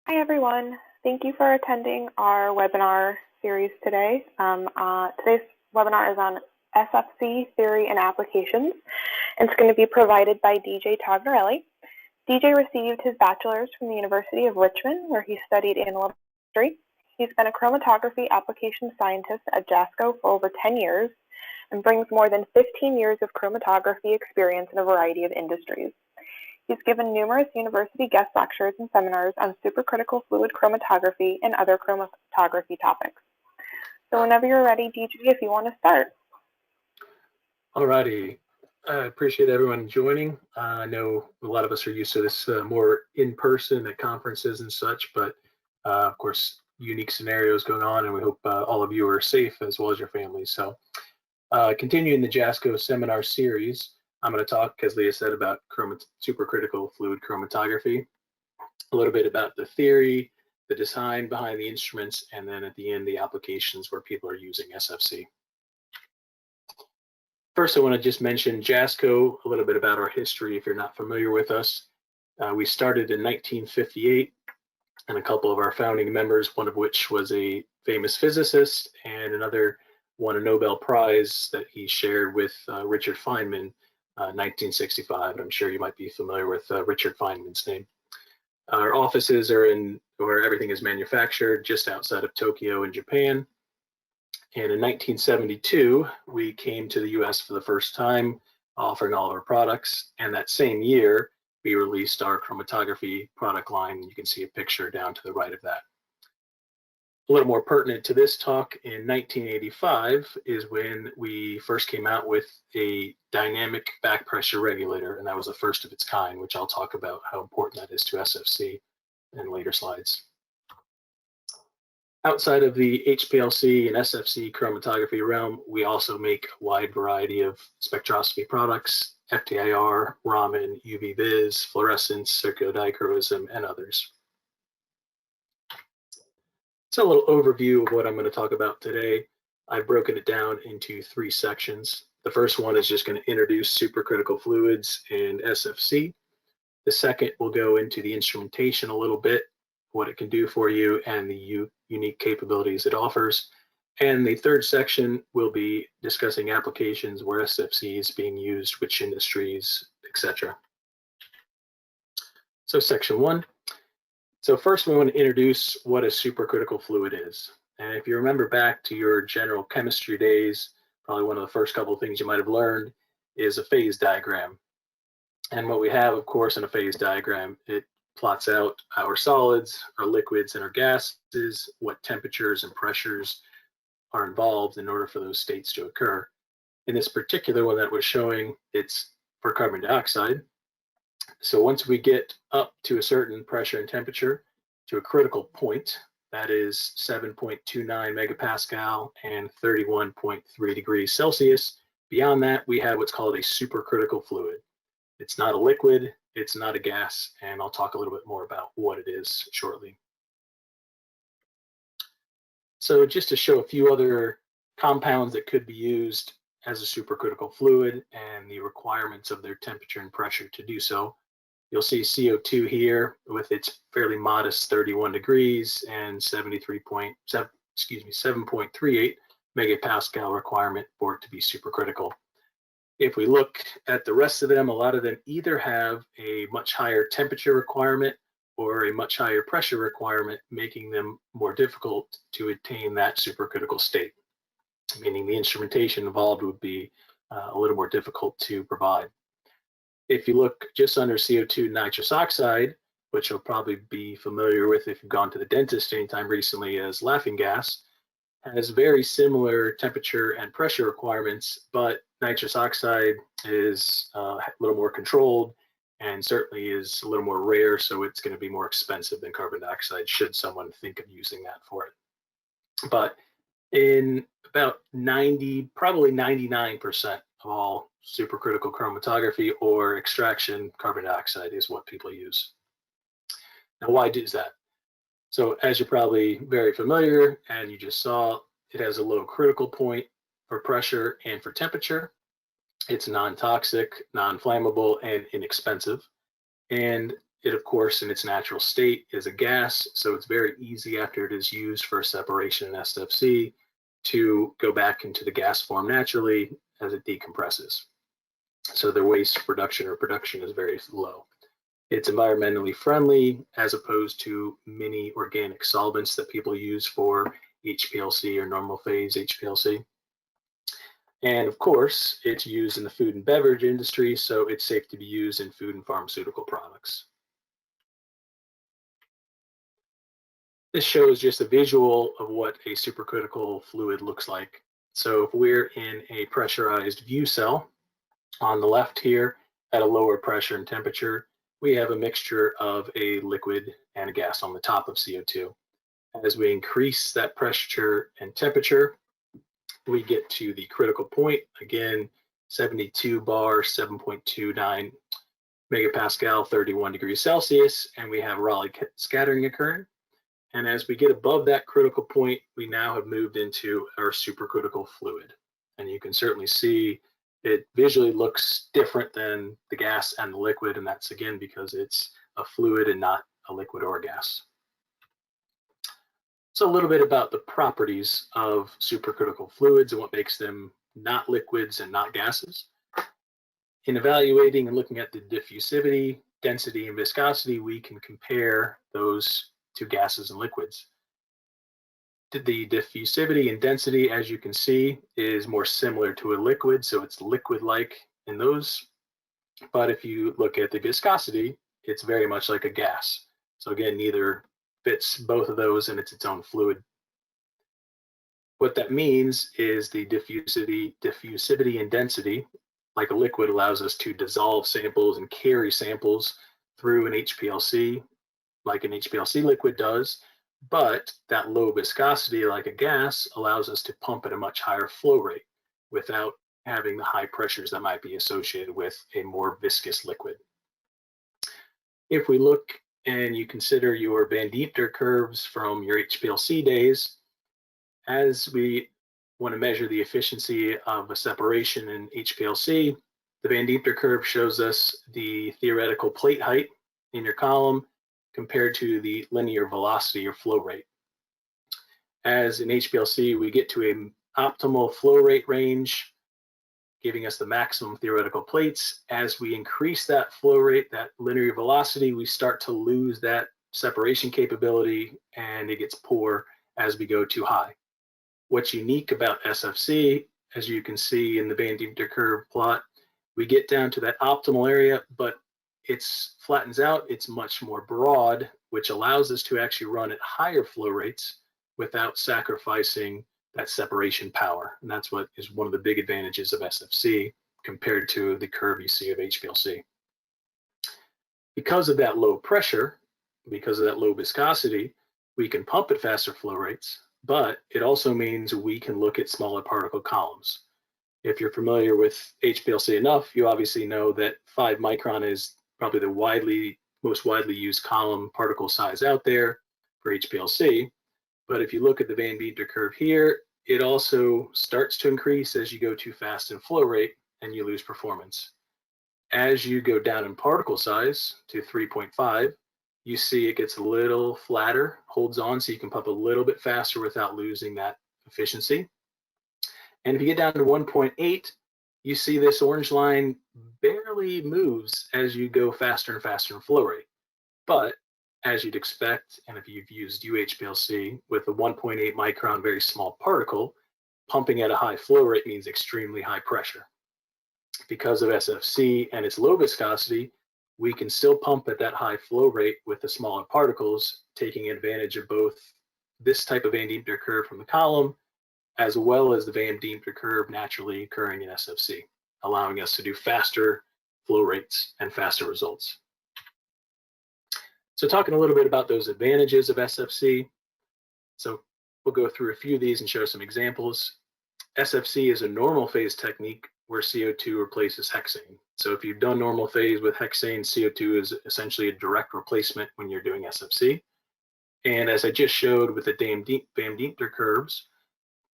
Hi, everyone. Thank you for attending our webinar series today. Today's webinar is on SFC theory and applications. It's going to be provided by DJ Tognerelli. DJ received his bachelor's from the University of Richmond, where he studied analytical chemistry. He's been a chromatography application scientist at JASCO for over 10 years and brings more than 15 years of chromatography experience in a variety of industries. He's given numerous university guest lectures and seminars on supercritical fluid chromatography and other chromatography topics. So whenever you're ready, DJ, if you want to start. Alrighty, I appreciate everyone joining. I know a lot of us are used to this more in person at conferences and such, but of course, unique scenarios going on, and we hope all of you are safe as well as your families. So continuing the JASCO seminar series, I'm going to talk, as Leah said, about supercritical fluid chromatography, a little bit about the theory, the design behind the instruments, and then at the end, the applications where people are using SFC. First, I want to just mention JASCO, a little bit about our history if you're not familiar with us. We started in 1958, and a couple of our founding members, one of which was a famous physicist, and another won a Nobel Prize that he shared with Richard Feynman, 1965. I'm sure you might be familiar with Richard Feynman's name. Our offices are in where everything is manufactured, just outside of Tokyo in Japan. And in 1972, we came to the US for the first time, offering all of our products. And that same year, we released our chromatography product line. You can see a picture down to the right of that. A little more pertinent to this talk, in 1985 is when we first came out with a dynamic back pressure regulator, and that was the first of its kind, which I'll talk about how important that is to SFC in later slides. Outside of the HPLC and SFC chromatography realm, we also make a wide variety of spectroscopy products, FTIR, Raman, UV-Vis, fluorescence, circodichroism, and others. So a little overview of what I'm going to talk about today. I've broken it down into 3 sections. The first one is just going to introduce supercritical fluids and SFC. The second will go into the instrumentation a little bit, what it can do for you, and the unique capabilities it offers. And the third section will be discussing applications where SFC is being used, which industries, etc. So section 1. So first we want to introduce what a supercritical fluid is. And if you remember back to your general chemistry days, probably one of the first couple of things you might have learned is a phase diagram. And what we have, of course, in a phase diagram, it plots out our solids, our liquids, and our gases, what temperatures and pressures are involved in order for those states to occur. In this particular one that we're showing, it's for carbon dioxide. So once we get up to a certain pressure and temperature to a critical point, that is 7.29 megapascal and 31.3 degrees Celsius, beyond that, we have what's called a supercritical fluid. It's not a liquid, it's not a gas, and I'll talk a little bit more about what it is shortly. So just to show a few other compounds that could be used as a supercritical fluid and the requirements of their temperature and pressure to do so. You'll see CO2 here with its fairly modest 31 degrees and 7.38 megapascal requirement for it to be supercritical. If we look at the rest of them, a lot of them either have a much higher temperature requirement or a much higher pressure requirement, making them more difficult to attain that supercritical state, meaning the instrumentation involved would be a little more difficult to provide. If you look just under CO2 nitrous oxide, which you'll probably be familiar with if you've gone to the dentist anytime recently as laughing gas, has very similar temperature and pressure requirements, but nitrous oxide is a little more controlled and certainly is a little more rare, so it's going to be more expensive than carbon dioxide should someone think of using that for it. But in about 90, probably 99% of all supercritical chromatography or extraction, carbon dioxide is what people use. Now, why is that? So as you're probably very familiar, and you just saw, it has a low critical point for pressure and for temperature. It's non-toxic, non-flammable, and inexpensive. And It, of course, in its natural state is a gas, so it's very easy after it is used for separation in SFC to go back into the gas form naturally as it decompresses. So the waste production is very low. It's environmentally friendly as opposed to many organic solvents that people use for HPLC or normal phase HPLC. And of course, it's used in the food and beverage industry, so it's safe to be used in food and pharmaceutical products. This shows just a visual of what a supercritical fluid looks like. So if we're in a pressurized view cell, on the left here, at a lower pressure and temperature, we have a mixture of a liquid and a gas on the top of CO2. As we increase that pressure and temperature, we get to the critical point, again, 72 bar, 7.29 megapascal, 31 degrees Celsius, and we have Rayleigh scattering occurring. And as we get above that critical point, we now have moved into our supercritical fluid. And you can certainly see it visually looks different than the gas and the liquid, and that's again because it's a fluid and not a liquid or a gas. So a little bit about the properties of supercritical fluids and what makes them not liquids and not gases. In evaluating and looking at the diffusivity, density, and viscosity, we can compare those to gases and liquids. The diffusivity and density, as you can see, is more similar to a liquid, so it's liquid-like in those. But if you look at the viscosity, it's very much like a gas. So again, neither fits both of those, and it's its own fluid. What that means is the diffusivity and density, like a liquid, allows us to dissolve samples and carry samples through an HPLC, like an HPLC liquid does. But that low viscosity, like a gas, allows us to pump at a much higher flow rate without having the high pressures that might be associated with a more viscous liquid. If we look and you consider your Van Diepter curves from your HPLC days, as we want to measure the efficiency of a separation in HPLC, the Van Diepter curve shows us the theoretical plate height in your column compared to the linear velocity or flow rate. As in HPLC, we get to an optimal flow rate range, giving us the maximum theoretical plates. As we increase that flow rate, that linear velocity, we start to lose that separation capability, and it gets poor as we go too high. What's unique about SFC, as you can see in the Van Diepter curve plot, we get down to that optimal area, but it flattens out, it's much more broad, which allows us to actually run at higher flow rates without sacrificing that separation power. And that's what is one of the big advantages of SFC compared to the curve you see of HPLC. Because of that low pressure, because of that low viscosity, we can pump at faster flow rates, but it also means we can look at smaller particle columns. If you're familiar with HPLC enough, you obviously know that 5 micron is probably the most widely used column particle size out there for HPLC. But if you look at the Van Diepter curve here, it also starts to increase as you go too fast in flow rate and you lose performance. As you go down in particle size to 3.5, you see it gets a little flatter, holds on, so you can pump a little bit faster without losing that efficiency. And if you get down to 1.8, you see this orange line barely moves as you go faster and faster in flow rate. But as you'd expect, and if you've used UHPLC with a 1.8 micron very small particle, pumping at a high flow rate means extremely high pressure. Because of SFC and its low viscosity, we can still pump at that high flow rate with the smaller particles, taking advantage of both this type of Van Diepter curve from the column, as well as the Van Diepter curve naturally occurring in SFC, allowing us to do faster flow rates and faster results. So talking a little bit about those advantages of SFC. So we'll go through a few of these and show some examples. SFC is a normal phase technique where CO2 replaces hexane. So if you've done normal phase with hexane, CO2 is essentially a direct replacement when you're doing SFC. And as I just showed with the Van Diepter curves,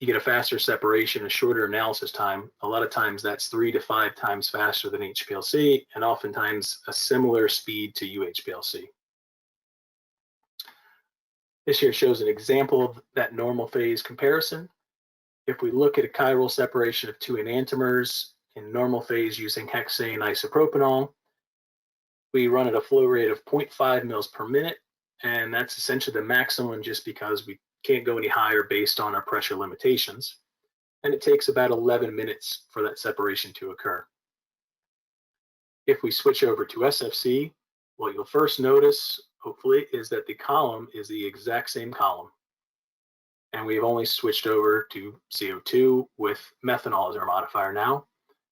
you get a faster separation, a shorter analysis time. A lot of times that's 3 to 5 times faster than HPLC, and oftentimes a similar speed to UHPLC. This here shows an example of that normal phase comparison. If we look at a chiral separation of 2 enantiomers in normal phase using hexane isopropanol, we run at a flow rate of 0.5 mils per minute, and that's essentially the maximum just because we can't go any higher based on our pressure limitations. And it takes about 11 minutes for that separation to occur. If we switch over to SFC, what you'll first notice, hopefully, is that the column is the exact same column. And we've only switched over to CO2 with methanol as our modifier now.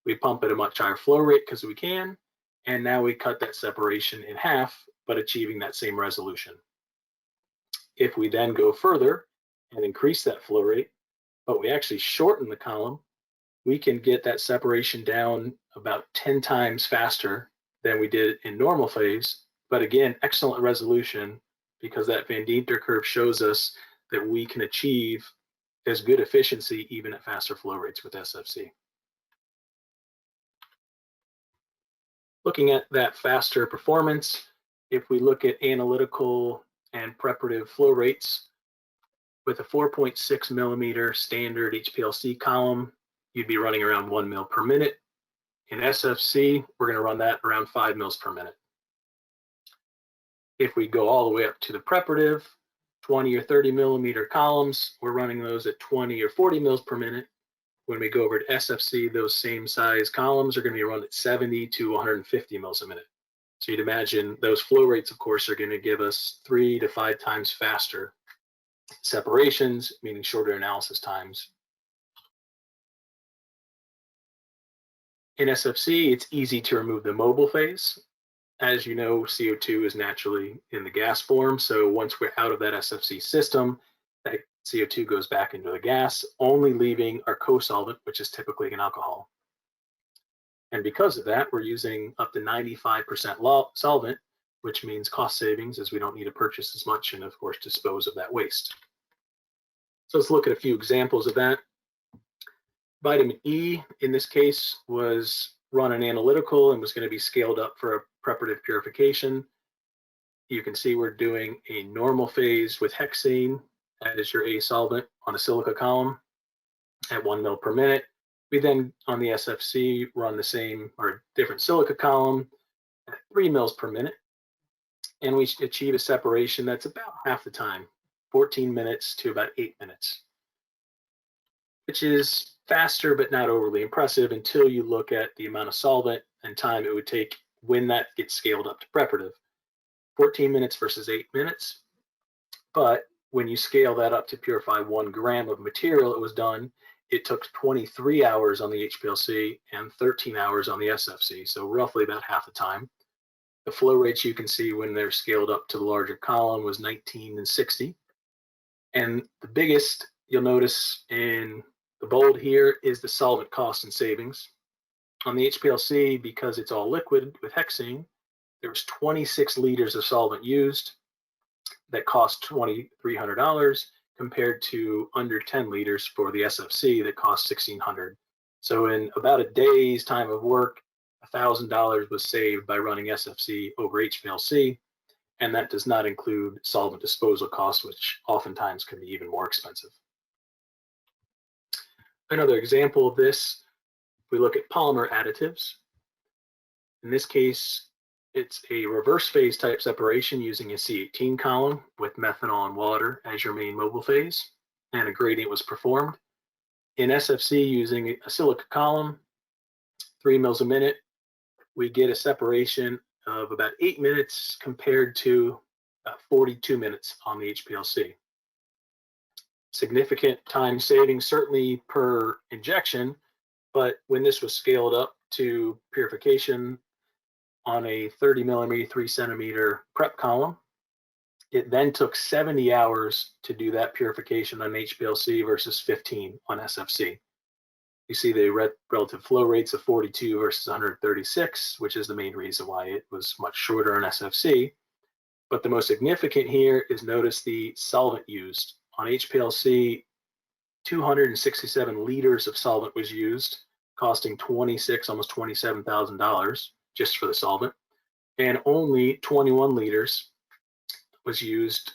We pump at a much higher flow rate because we can, and now we cut that separation in half, but achieving that same resolution. If we then go further and increase that flow rate, but we actually shorten the column, we can get that separation down about 10 times faster than we did in normal phase. But again, excellent resolution because that Van Dienter curve shows us that we can achieve as good efficiency even at faster flow rates with SFC. Looking at that faster performance, if we look at analytical and preparative flow rates, with a 4.6 millimeter standard HPLC column, you'd be running around 1 mil per minute. In SFC, we're going to run that around 5 mils per minute. If we go all the way up to the preparative, 20 or 30 millimeter columns, we're running those at 20 or 40 mils per minute. When we go over to SFC, those same size columns are going to be run at 70 to 150 mils a minute. So you'd imagine those flow rates, of course, are going to give us 3 to 5 times faster separations, meaning shorter analysis times. In SFC, it's easy to remove the mobile phase. As you know, CO2 is naturally in the gas form, so once we're out of that SFC system, that CO2 goes back into the gas, only leaving our co-solvent, which is typically an alcohol. And because of that, we're using up to 95% solvent, which means cost savings as we don't need to purchase as much and, of course, dispose of that waste. So let's look at a few examples of that. Vitamin E, in this case, was run an analytical and was going to be scaled up for a preparative purification. You can see we're doing a normal phase with hexane as your A solvent on a silica column at 1 mil per minute. We then, on the SFC, run the same or different silica column at 3 mils per minute. And we achieve a separation that's about half the time, 14 minutes to about 8 minutes, which is faster but not overly impressive until you look at the amount of solvent and time it would take when that gets scaled up to preparative. 14 minutes versus 8 minutes. But when you scale that up to purify 1 gram of material that was done, it took 23 hours on the HPLC and 13 hours on the SFC, so roughly about half the time. The flow rates you can see when they're scaled up to the larger column was 19 and 60. And the biggest you'll notice in the bold here is the solvent cost and savings. On the HPLC, because it's all liquid with hexane, there was 26 liters of solvent used that cost $2,300 compared to under 10 liters for the SFC that cost $1,600. So in about a day's time of work, $1,000 was saved by running SFC over HPLC, and that does not include solvent disposal costs, which oftentimes can be even more expensive. Another example of this, if we look at polymer additives. In this case, it's a reverse phase type separation using a C18 column with methanol and water as your main mobile phase, and a gradient was performed. In SFC, using a silica column, 3 mils a minute, we get a separation of about 8 minutes compared to about 42 minutes on the HPLC. Significant time savings, certainly per injection, but when this was scaled up to purification on a 30 millimeter, 3 centimeter prep column, it then took 70 hours to do that purification on HPLC versus 15 on SFC. You see the relative flow rates of 42 versus 136, which is the main reason why it was much shorter on SFC. But the most significant here is notice the solvent used. On HPLC, 267 liters of solvent was used, costing almost $27,000 just for the solvent, and only 21 liters was used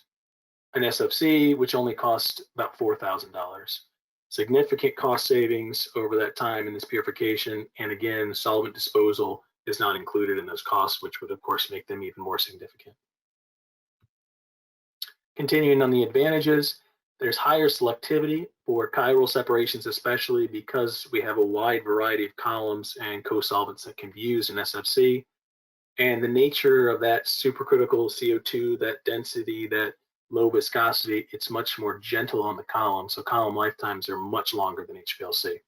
in SFC, which only cost about $4,000. Significant cost savings over that time in this purification, and again, solvent disposal is not included in those costs, which would of course make them even more significant. Continuing on the advantages, there's higher selectivity for chiral separations, especially because we have a wide variety of columns and co-solvents that can be used in SFC. And the nature of that supercritical CO2, that density, that low viscosity, it's much more gentle on the column. So column lifetimes are much longer than HPLC.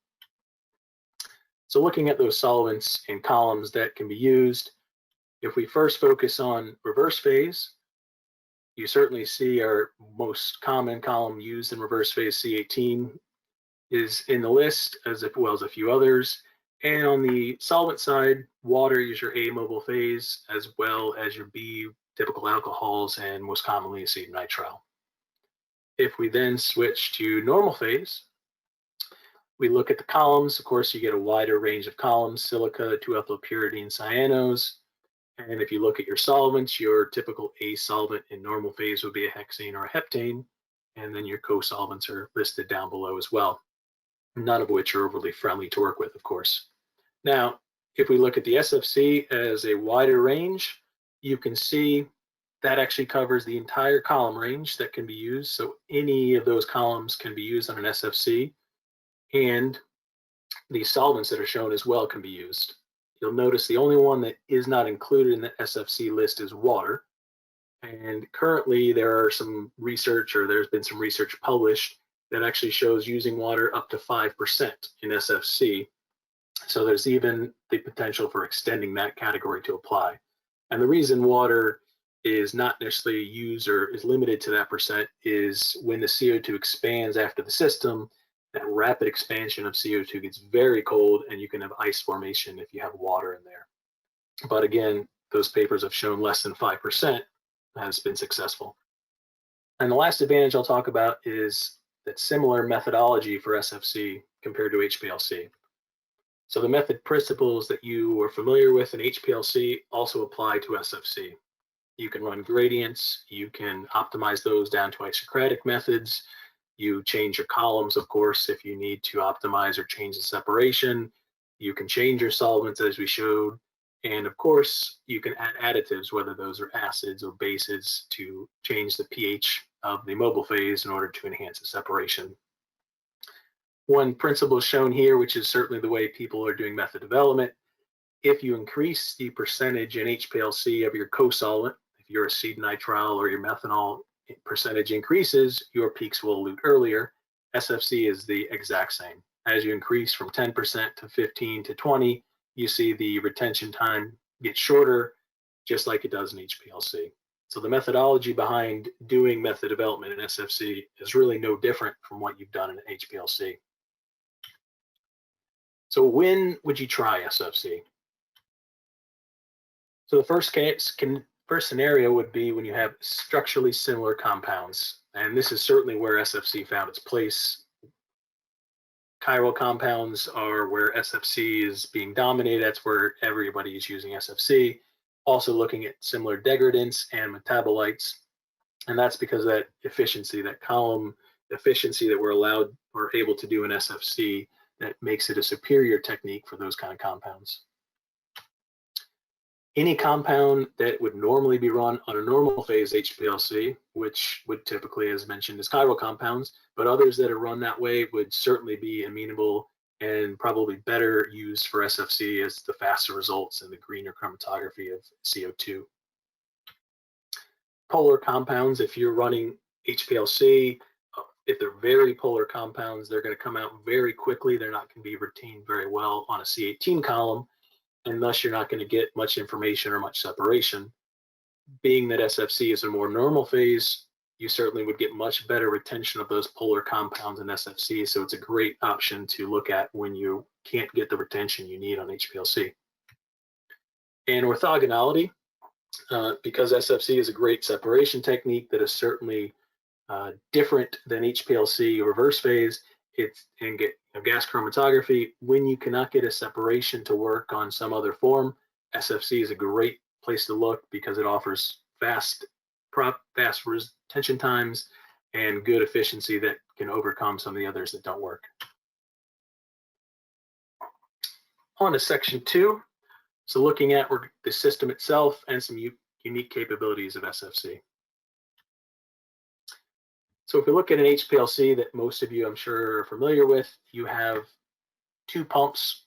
So looking at those solvents and columns that can be used, if we first focus on reverse phase, you certainly see our most common column used in reverse phase, C18, is in the list, as well as a few others. And on the solvent side, water is your A mobile phase, as well as your B typical alcohols, and most commonly acetonitrile. If we then switch to normal phase, we look at the columns. Of course, you get a wider range of columns: silica, 2-ethylpyridine, cyanos. And if you look at your solvents, your typical A solvent in normal phase would be a hexane or a heptane, and then your co-solvents are listed down below as well, none of which are overly friendly to work with, of course. Now, if we look at the SFC as a wider range, you can see that actually covers the entire column range that can be used. So any of those columns can be used on an SFC, and the solvents that are shown as well can be used. You'll notice the only one that is not included in the SFC list is water. And currently there are some research, or there's been some research published that actually shows using water up to 5% in SFC. So there's even the potential for extending that category to apply. And the reason water is not necessarily used or is limited to that percent is when the CO2 expands after the system, that rapid expansion of CO2 gets very cold, and you can have ice formation if you have water in there. But again, those papers have shown less than 5% has been successful. And the last advantage I'll talk about is that similar methodology for SFC compared to HPLC. So the method principles that you are familiar with in HPLC also apply to SFC. You can run gradients, you can optimize those down to isocratic methods. You change your columns, of course, if you need to optimize or change the separation. You can change your solvents, as we showed. And of course, you can add additives, whether those are acids or bases, to change the pH of the mobile phase in order to enhance the separation. One principle shown here, which is certainly the way people are doing method development: if you increase the percentage in HPLC of your co-solvent, if your acetonitrile or your methanol percentage increases, your peaks will elute earlier. SFC is the exact same. As you increase from 10% to 15 to 20, you see the retention time get shorter, just like it does in HPLC. So the methodology behind doing method development in SFC is really no different from what you've done in HPLC. So when would you try SFC? So the first scenario would be when you have structurally similar compounds, and this is certainly where SFC found its place. Chiral compounds are where SFC is being dominated. That's where everybody is using SFC. Also looking at similar degradants and metabolites, and that's because of that efficiency, that column efficiency that we're able to do in SFC, that makes it a superior technique for those kind of compounds. Any compound that would normally be run on a normal phase HPLC, which would typically, as mentioned, is chiral compounds, but others that are run that way would certainly be amenable and probably better used for SFC as the faster results and the greener chromatography of CO2. Polar compounds, if you're running HPLC, if they're very polar compounds, they're going to come out very quickly. They're not going to be retained very well on a C18 column, and thus you're not going to get much information or much separation. Being that SFC is a more normal phase, you certainly would get much better retention of those polar compounds in SFC, so it's a great option to look at when you can't get the retention you need on HPLC. And orthogonality, because SFC is a great separation technique that is certainly different than HPLC reverse phase, and get gas chromatography. When you cannot get a separation to work on some other form, SFC is a great place to look because it offers fast retention times and good efficiency that can overcome some of the others that don't work. On to section 2. So looking at the system itself and some unique capabilities of SFC. So if we look at an HPLC that most of you I'm sure are familiar with, you have 2 pumps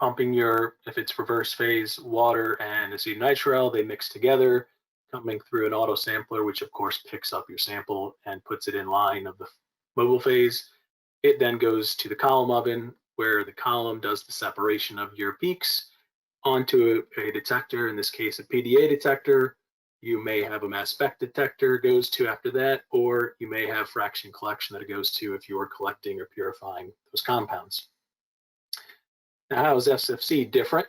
pumping if it's reverse phase, water and acetonitrile, they mix together, coming through an auto sampler, which of course picks up your sample and puts it in line of the mobile phase. It then goes to the column oven, where the column does the separation of your peaks onto a detector, in this case a PDA detector. You may have a mass spec detector goes to after that, or you may have fraction collection that it goes to if you're collecting or purifying those compounds. Now, how is SFC different?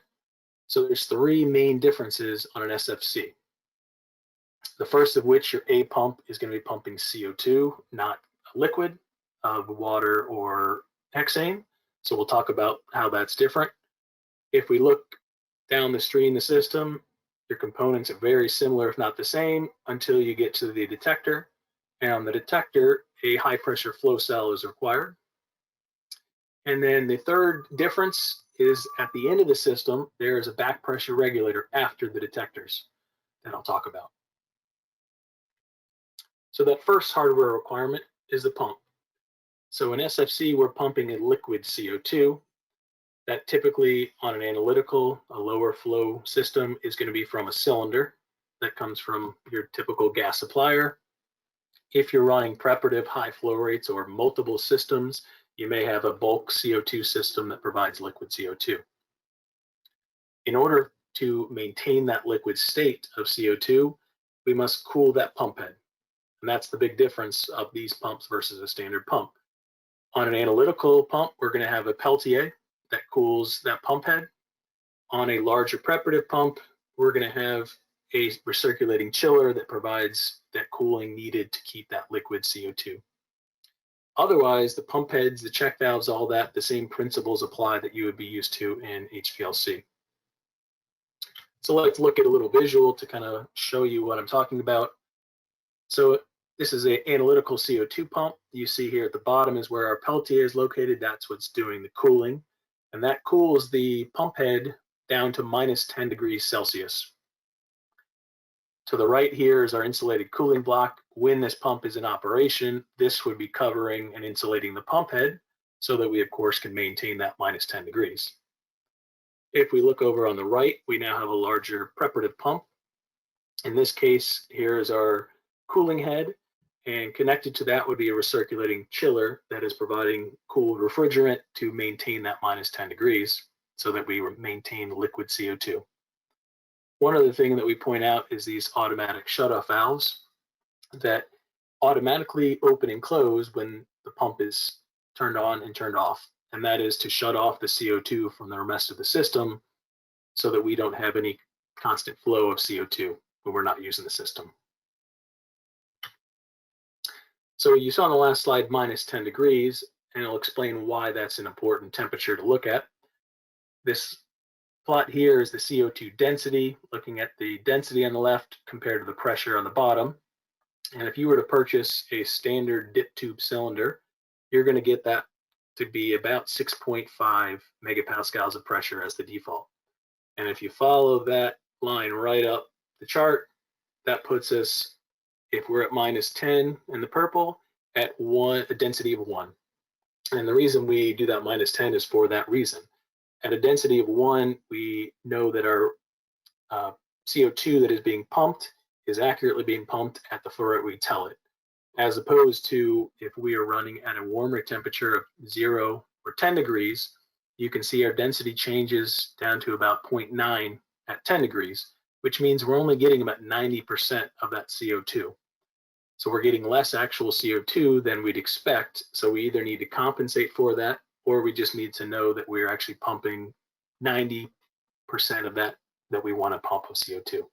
So there's 3 main differences on an SFC. The first of which, your A pump is going to be pumping CO2, not a liquid of water or hexane. So we'll talk about how that's different. If we look down the stream, the system, your components are very similar, if not the same, until you get to the detector. And on the detector, a high pressure flow cell is required. And then the third difference is at the end of the system, there is a back pressure regulator after the detectors that I'll talk about. So that first hardware requirement is the pump. So in SFC, we're pumping a liquid CO2 that typically on an analytical, a lower flow system is going to be from a cylinder that comes from your typical gas supplier. If you're running preparative high flow rates or multiple systems, you may have a bulk CO2 system that provides liquid CO2. In order to maintain that liquid state of CO2, we must cool that pump head. And that's the big difference of these pumps versus a standard pump. On an analytical pump, we're going to have a Peltier that cools that pump head. On a larger preparative pump, we're going to have a recirculating chiller that provides that cooling needed to keep that liquid CO2. Otherwise, the pump heads, the check valves, all that, the same principles apply that you would be used to in HPLC. So let's look at a little visual to kind of show you what I'm talking about. So this is an analytical CO2 pump. You see here at the bottom is where our Peltier is located. That's what's doing the cooling. And that cools the pump head down to -10 degrees Celsius. To the right here is our insulated cooling block. When this pump is in operation, this would be covering and insulating the pump head so that we, of course, can maintain that -10 degrees. If we look over on the right, we now have a larger preparative pump. In this case, here is our cooling head, and connected to that would be a recirculating chiller that is providing cooled refrigerant to maintain that -10 degrees so that we maintain liquid CO2. One other thing that we point out is these automatic shutoff valves that automatically open and close when the pump is turned on and turned off. And that is to shut off the CO2 from the rest of the system so that we don't have any constant flow of CO2 when we're not using the system. So you saw on the last slide -10 degrees, and I'll explain why that's an important temperature to look at. This plot here is the CO2 density, looking at the density on the left compared to the pressure on the bottom. And if you were to purchase a standard dip tube cylinder, you're going to get that to be about 6.5 megapascals of pressure as the default. And if you follow that line right up the chart, that puts us, if we're at -10 in the purple, at a density of 1. And the reason we do that -10 is for that reason. At a density of 1, we know that our CO2 that is being pumped is accurately being pumped at the flow rate we tell it, as opposed to if we are running at a warmer temperature of 0 or 10 degrees, you can see our density changes down to about 0.9 at 10 degrees, which means we're only getting about 90% of that CO2. So we're getting less actual CO2 than we'd expect. So we either need to compensate for that, or we just need to know that we're actually pumping 90% of that we want to pump of CO2.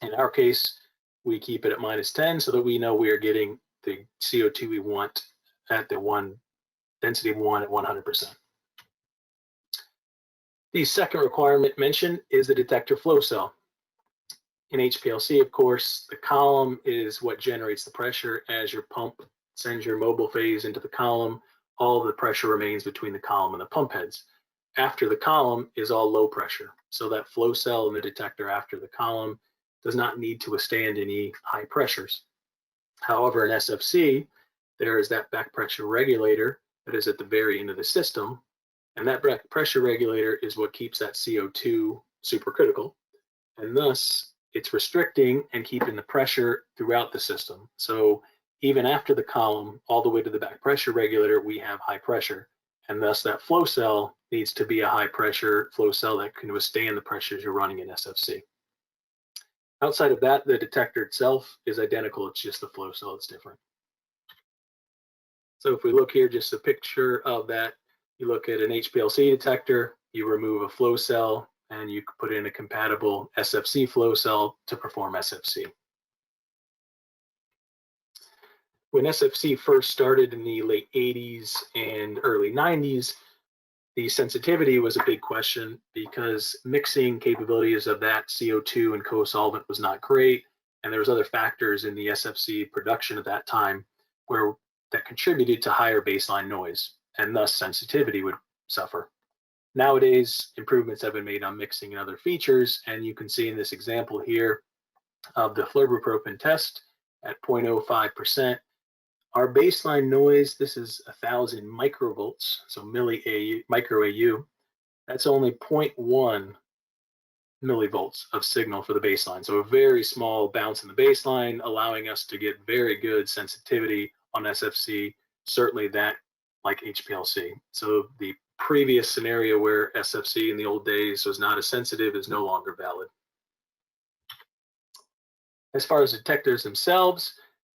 In our case, we keep it at -10 so that we know we are getting the CO2 we want at the 1 density of 1 at 100%. The second requirement mentioned is the detector flow cell. In HPLC, of course, the column is what generates the pressure. As your pump sends your mobile phase into the column, all the pressure remains between the column and the pump heads. After the column is all low pressure. So that flow cell in the detector after the column does not need to withstand any high pressures. However, in SFC, there is that back pressure regulator that is at the very end of the system. And that back pressure regulator is what keeps that CO2 supercritical. And thus, it's restricting and keeping the pressure throughout the system. So even after the column, all the way to the back pressure regulator, we have high pressure. And thus that flow cell needs to be a high pressure flow cell that can withstand the pressures you're running in SFC. Outside of that, the detector itself is identical. It's just the flow cell that's different. So if we look here, just a picture of that, you look at an HPLC detector, you remove a flow cell, and you put in a compatible SFC flow cell to perform SFC. When SFC first started in the late 80s and early 90s, the sensitivity was a big question because mixing capabilities of that CO2 and co-solvent was not great, and there was other factors in the SFC production at that time that contributed to higher baseline noise, and thus sensitivity would suffer. Nowadays, improvements have been made on mixing and other features, and you can see in this example here of the fluoropropane test at 0.05%. Our baseline noise, this is 1,000 microvolts, so micro AU. That's only 0.1 millivolts of signal for the baseline. So a very small bounce in the baseline, allowing us to get very good sensitivity on SFC, certainly that like HPLC. So the previous scenario where SFC in the old days was not as sensitive is no longer valid. As far as detectors themselves,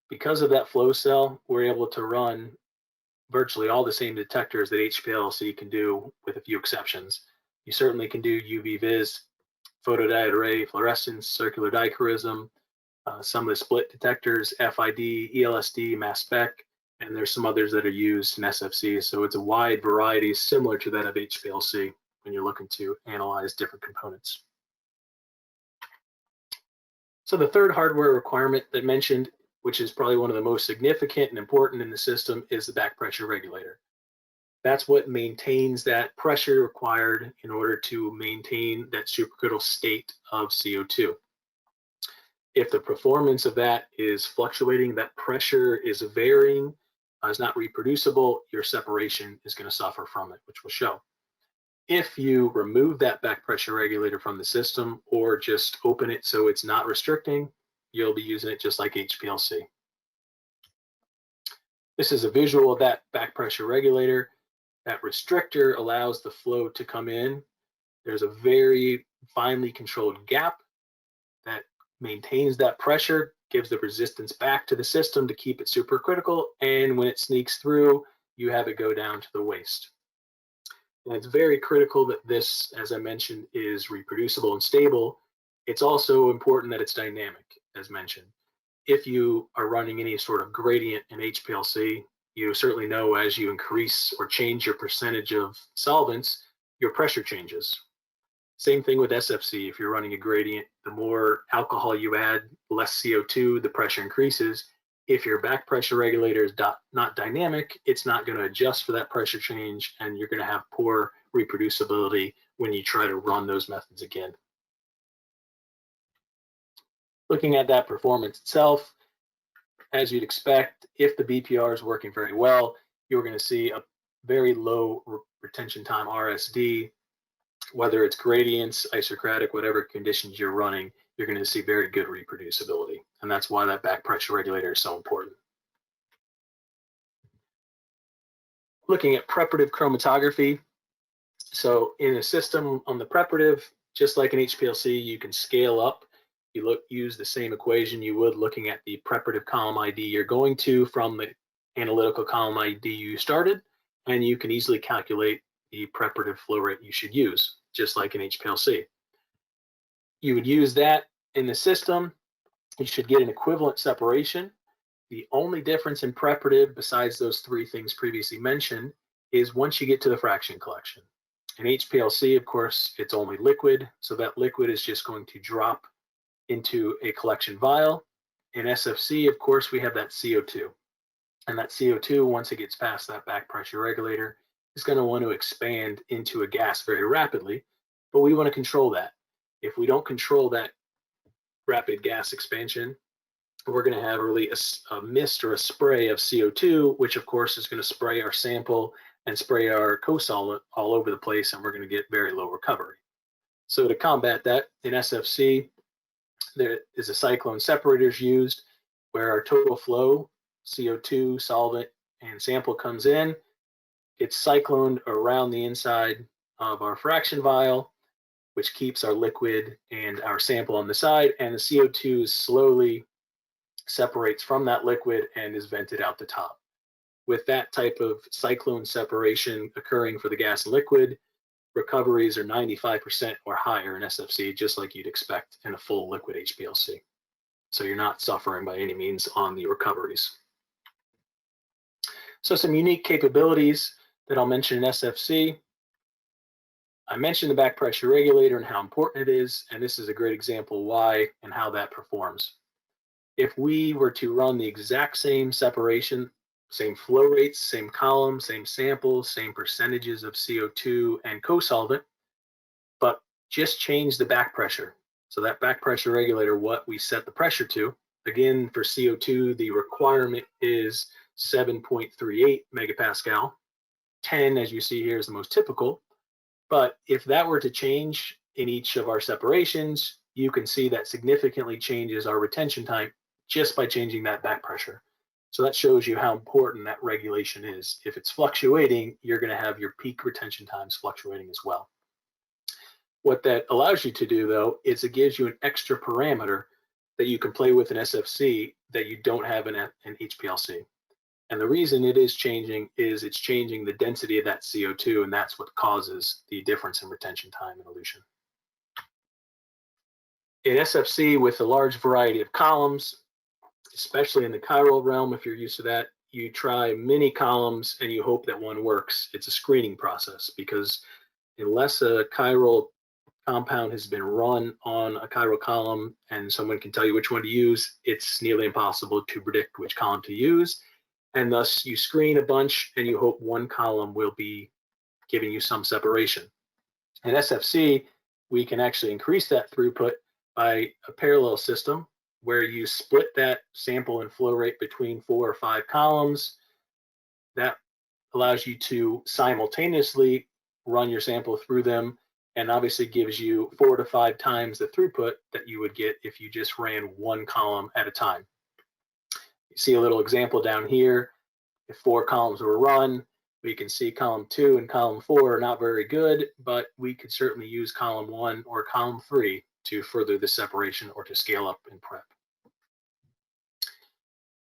because of that flow cell, we're able to run virtually all the same detectors that HPLC can do, with a few exceptions. You certainly can do UV vis, photodiode array, fluorescence, circular dichroism, some of the split detectors, FID, ELSD, mass spec, and there's some others that are used in SFC. So it's a wide variety similar to that of HPLC when you're looking to analyze different components. So the third hardware requirement that mentioned, which is probably one of the most significant and important in the system, is the back pressure regulator. That's what maintains that pressure required in order to maintain that supercritical state of CO2. If the performance of that is fluctuating, that pressure is varying, is not reproducible, your separation is going to suffer from it, which will show. If you remove that back pressure regulator from the system or just open it so it's not restricting, you'll be using it just like HPLC. This is a visual of that back pressure regulator. That restrictor allows the flow to come in. There's a very finely controlled gap that maintains that pressure, gives the resistance back to the system to keep it supercritical, and when it sneaks through, you have it go down to the waste. And it's very critical that this, as I mentioned, is reproducible and stable. It's also important that it's dynamic, as mentioned. If you are running any sort of gradient in HPLC, you certainly know as you increase or change your percentage of solvents, your pressure changes. Same thing with SFC. If you're running a gradient, the more alcohol you add, less CO2, the pressure increases. If your back pressure regulator is not dynamic, it's not going to adjust for that pressure change, and you're going to have poor reproducibility when you try to run those methods again. Looking at that performance itself, as you'd expect, if the BPR is working very well, you're going to see a very low retention time RSD. Whether it's gradients, isocratic, whatever conditions you're running, you're going to see very good reproducibility. And that's why that back pressure regulator is so important. Looking at preparative chromatography. So in a system on the preparative, just like in HPLC, you can scale up. You use the same equation you would looking at the preparative column ID you're going to from the analytical column ID you started, and you can easily calculate the preparative flow rate you should use, just like in HPLC. You would use that in the system. You should get an equivalent separation. The only difference in preparative, besides those three things previously mentioned, is once you get to the fraction collection. In HPLC, of course, it's only liquid, so that liquid is just going to drop into a collection vial. In SFC, of course, we have that CO2. And that CO2, once it gets past that back pressure regulator, is going to want to expand into a gas very rapidly, but we want to control that. If we don't control that rapid gas expansion, we're going to have really a mist or a spray of CO2, which of course is going to spray our sample and spray our co-solvent all over the place, and we're going to get very low recovery. So to combat that, in SFC, there is a cyclone separators used where our total flow, CO2, solvent, and sample comes in, gets cycloned around the inside of our fraction vial, which keeps our liquid and our sample on the side, and the CO2 slowly separates from that liquid and is vented out the top. With that type of cyclone separation occurring for the gas and liquid, recoveries are 95% or higher in SFC, just like you'd expect in a full liquid HPLC. So you're not suffering by any means on the recoveries. So some unique capabilities that I'll mention in SFC. I mentioned the back pressure regulator and how important it is, and this is a great example why and how that performs. If we were to run the exact same separation, same flow rates, same column, same samples, same percentages of CO2 and co-solvent, but just change the back pressure. So that back pressure regulator, what we set the pressure to, again, for CO2, the requirement is 7.38 megapascal. 10, as you see here, is the most typical. But if that were to change in each of our separations, you can see that significantly changes our retention time just by changing that back pressure. So that shows you how important that regulation is. If it's fluctuating, you're going to have your peak retention times fluctuating as well. What that allows you to do, though, is it gives you an extra parameter that you can play with in SFC that you don't have in HPLC. And the reason it is changing is it's changing the density of that CO2, and that's what causes the difference in retention time and elution. In SFC, with a large variety of columns, especially in the chiral realm, if you're used to that, you try many columns and you hope that one works. It's a screening process because unless a chiral compound has been run on a chiral column and someone can tell you which one to use, it's nearly impossible to predict which column to use. And thus you screen a bunch and you hope one column will be giving you some separation. In SFC, we can actually increase that throughput by a parallel system where you split that sample and flow rate between 4 or 5 columns. That allows you to simultaneously run your sample through them, and obviously gives you 4 to 5 times the throughput that you would get if you just ran one column at a time. You see a little example down here. If 4 columns were run, we can see column 2 and column 4 are not very good, but we could certainly use column 1 or column 3 to further the separation or to scale up in prep.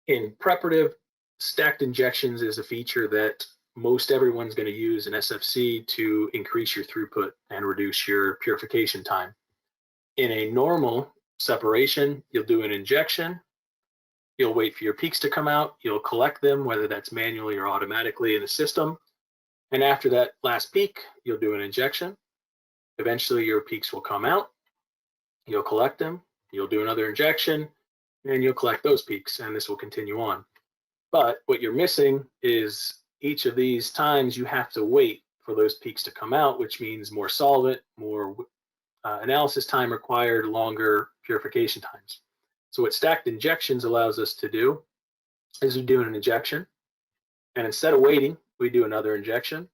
In preparative, stacked injections is a feature that most everyone's going to use in SFC to increase your throughput and reduce your purification time. In a normal separation, you'll do an injection, you'll wait for your peaks to come out, you'll collect them, whether that's manually or automatically in the system, and after that last peak, you'll do an injection. Eventually your peaks will come out, you'll collect them, you'll do another injection, and you'll collect those peaks, and this will continue on. But what you're missing is each of these times you have to wait for those peaks to come out, which means more solvent, more analysis time required, longer purification times. So what stacked injections allows us to do is we do an injection, and instead of waiting, we do another injection,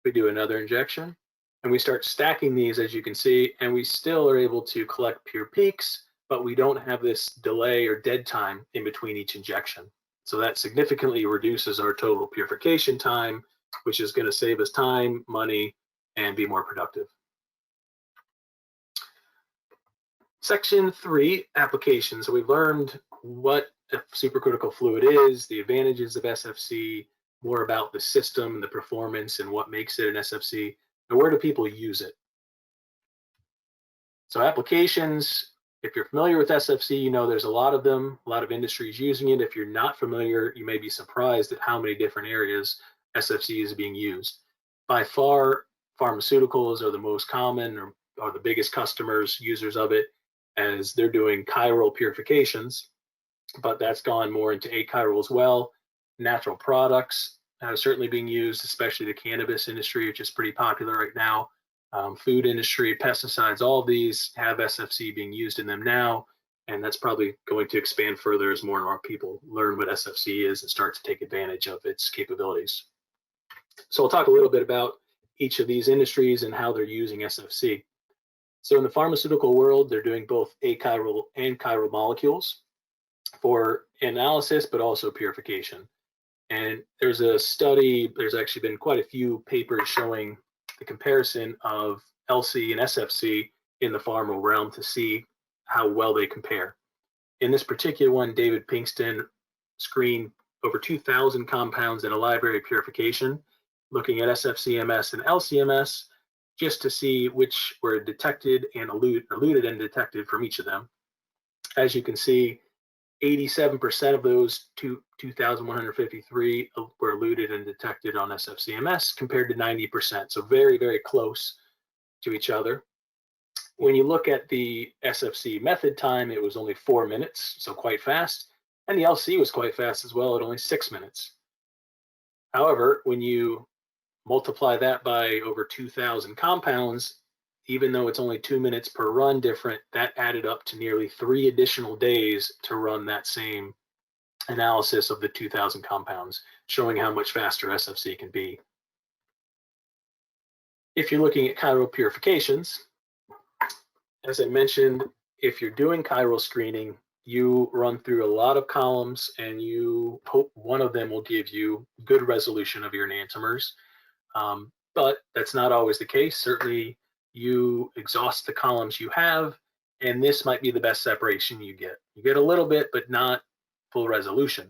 we do another injection, and we start stacking these, as you can see, and we still are able to collect pure peaks, but we don't have this delay or dead time in between each injection. So that significantly reduces our total purification time, which is going to save us time, money, and be more productive. Section 3, applications. So we've learned what a supercritical fluid is, the advantages of SFC, more about the system and the performance and what makes it an SFC, and where do people use it. So applications, if you're familiar with SFC, you know there's a lot of them, a lot of industries using it. If you're not familiar, you may be surprised at how many different areas SFC is being used. By far, pharmaceuticals are the most common or are the biggest customers, users of it, as they're doing chiral purifications, but that's gone more into achiral as well. Natural products are certainly being used, especially the cannabis industry, which is pretty popular right now. Food industry, pesticides, all of these have SFC being used in them now, and that's probably going to expand further as more and more people learn what SFC is and start to take advantage of its capabilities. So I'll talk a little bit about each of these industries and how they're using SFC. So in the pharmaceutical world, they're doing both achiral and chiral molecules for analysis, but also purification. And there's a study, there's actually been quite a few papers showing the comparison of LC and SFC in the pharma realm to see how well they compare. In this particular one, David Pinkston screened over 2,000 compounds in a library of purification, looking at SFCMS and LCMS, just to see which were detected and eluted and detected from each of them. As you can see, 87% of those 2,153 were eluted and detected on SFCMS compared to 90%. So very, very close to each other. When you look at the SFC method time, it was only 4 minutes, so quite fast. And the LC was quite fast as well at only 6 minutes. However, when you multiply that by over 2,000 compounds, even though it's only 2 minutes per run different, that added up to nearly 3 additional days to run that same analysis of the 2,000 compounds, showing how much faster SFC can be. If you're looking at chiral purifications, as I mentioned, if you're doing chiral screening, you run through a lot of columns and you hope one of them will give you good resolution of your enantiomers. But that's not always the case. Certainly, you exhaust the columns you have, and this might be the best separation you get. You get a little bit, but not full resolution.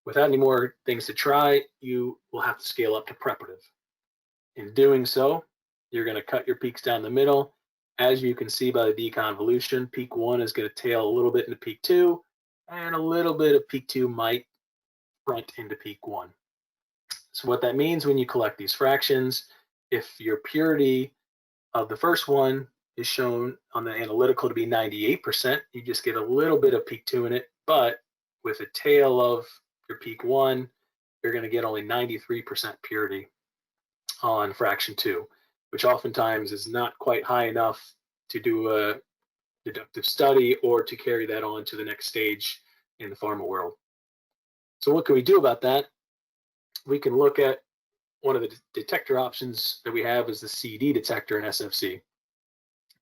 Without any more things to try, you will have to scale up to preparative. In doing so, you're going to cut your peaks down the middle. As you can see by the deconvolution, peak 1 is going to tail a little bit into peak 2, and a little bit of peak 2 might front into peak 1. So what that means when you collect these fractions, if your purity of the first one is shown on the analytical to be 98%, you just get a little bit of peak 2 in it, but with a tail of your peak 1, you're going to get only 93% purity on fraction 2, which oftentimes is not quite high enough to do a deductive study or to carry that on to the next stage in the pharma world. So what can we do about that? We can look at one of the detector options that we have is the CD detector in SFC.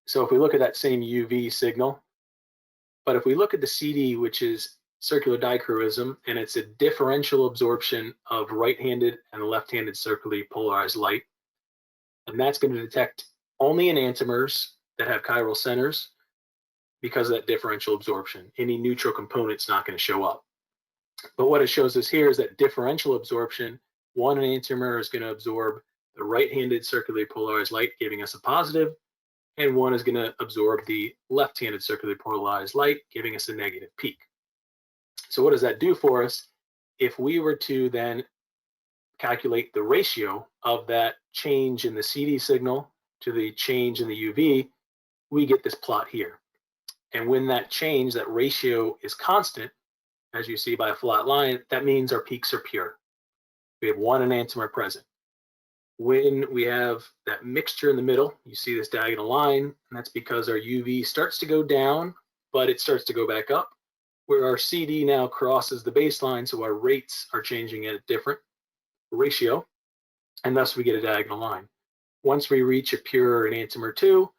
So if we look at that same UV signal, but if we look at the CD, which is circular dichroism, and it's a differential absorption of right-handed and left-handed circularly polarized light, and that's going to detect only enantiomers that have chiral centers because of that differential absorption. Any neutral component's not going to show up. But what it shows us here is that differential absorption, one enantiomer is going to absorb the right-handed circularly polarized light, giving us a positive, and one is going to absorb the left-handed circularly polarized light, giving us a negative peak. So what does that do for us? If we were to then calculate the ratio of that change in the CD signal to the change in the UV, we get this plot here. And when that change, that ratio is constant, as you see by a flat line, that means our peaks are pure. We have one enantiomer present. When we have that mixture in the middle, you see this diagonal line, and that's because our UV starts to go down, but it starts to go back up, where our CD now crosses the baseline, so our rates are changing at a different ratio, and thus we get a diagonal line. Once we reach a pure enantiomer 2,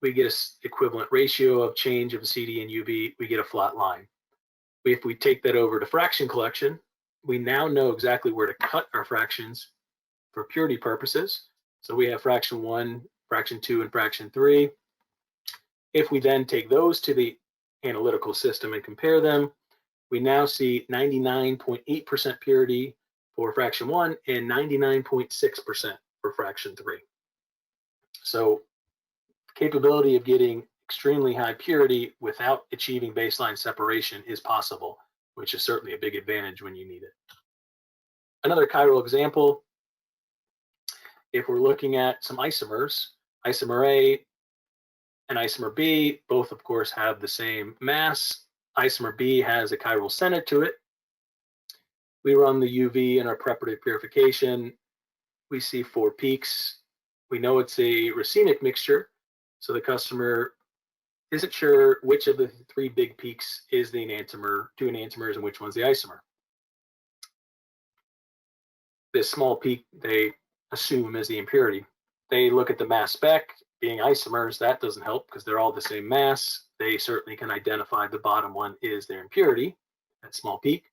we get an equivalent ratio of change of CD and UV, we get a flat line. If we take that over to fraction collection, we now know exactly where to cut our fractions for purity purposes. So we have fraction 1, fraction 2, and fraction 3. If we then take those to the analytical system and compare them, we now see 99.8% purity for fraction 1 and 99.6% for fraction 3. So capability of getting extremely high purity without achieving baseline separation is possible, which is certainly a big advantage when you need it. Another chiral example, if we're looking at some isomers, isomer A and isomer B, both of course have the same mass. Isomer B has a chiral center to it. We run the UV in our preparative purification. We see 4 peaks. We know it's a racemic mixture, so the customer isn't sure which of the 3 big peaks is the enantiomer, 2 enantiomers, and which one's the isomer. This small peak they assume is the impurity. They look at the mass spec, being isomers, that doesn't help because they're all the same mass. They certainly can identify the bottom one is their impurity, that small peak.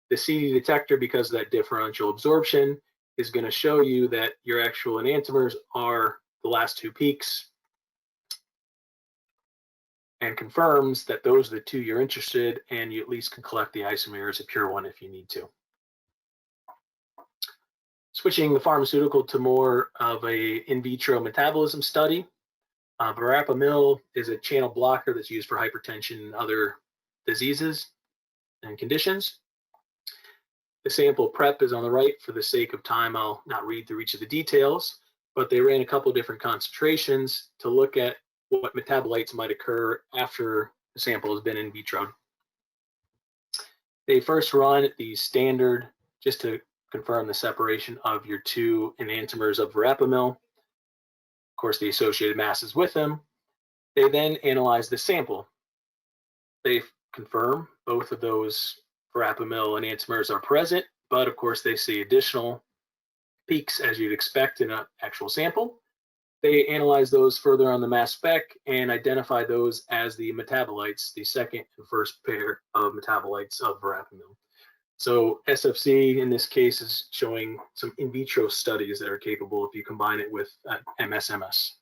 The CD detector, because of that differential absorption, is going to show you that your actual enantiomers are the last 2 peaks and confirms that those are the 2 you're interested in, and you at least can collect the isomer as a pure one if you need to. Switching the pharmaceutical to more of a in vitro metabolism study, verapamil is a channel blocker that's used for hypertension and other diseases and conditions. The sample prep is on the right. For the sake of time, I'll not read through each of the details, but they ran a couple of different concentrations to look at what metabolites might occur after the sample has been in vitro. They first run the standard just to confirm the separation of your 2 enantiomers of verapamil, of course the associated masses with them. They then analyze the sample. They confirm both of those verapamil enantiomers are present, but of course they see additional peaks as you'd expect in an actual sample. They analyze those further on the mass spec and identify those as the metabolites, the second and first pair of metabolites of verapamil. So SFC in this case is showing some in vitro studies that are capable if you combine it with MSMS.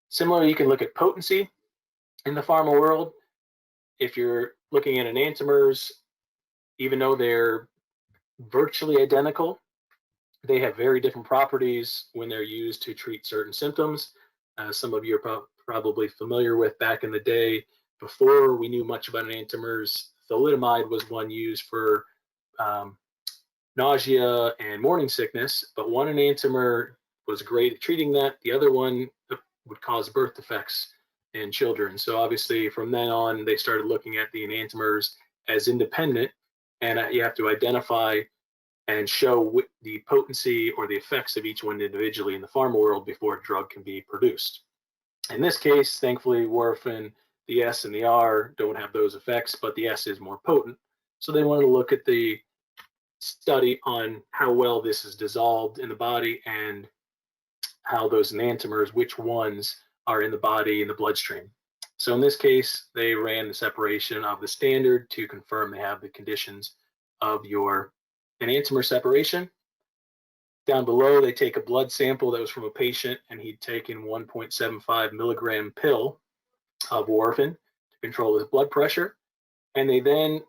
Similarly, you can look at potency in the pharma world. If you're looking at enantiomers, even though they're virtually identical, they have very different properties when they're used to treat certain symptoms. Some of you are probably familiar with back in the day, before we knew much about enantiomers, thalidomide was one used for nausea and morning sickness, but one enantiomer was great at treating that. The other one would cause birth defects in children. So obviously from then on, they started looking at the enantiomers as independent, and you have to identify and show the potency or the effects of each one individually in the pharma world before a drug can be produced. In this case, thankfully, warfarin, the S and the R don't have those effects, but the S is more potent. So they wanted to look at the study on how well this is dissolved in the body and how those enantiomers, which ones are in the body and the bloodstream. So in this case, they ran the separation of the standard to confirm they have the conditions of your enantiomer separation. Down below, they take a blood sample that was from a patient, and he'd taken 1.75 milligram pill of warfarin to control his blood pressure. And they then,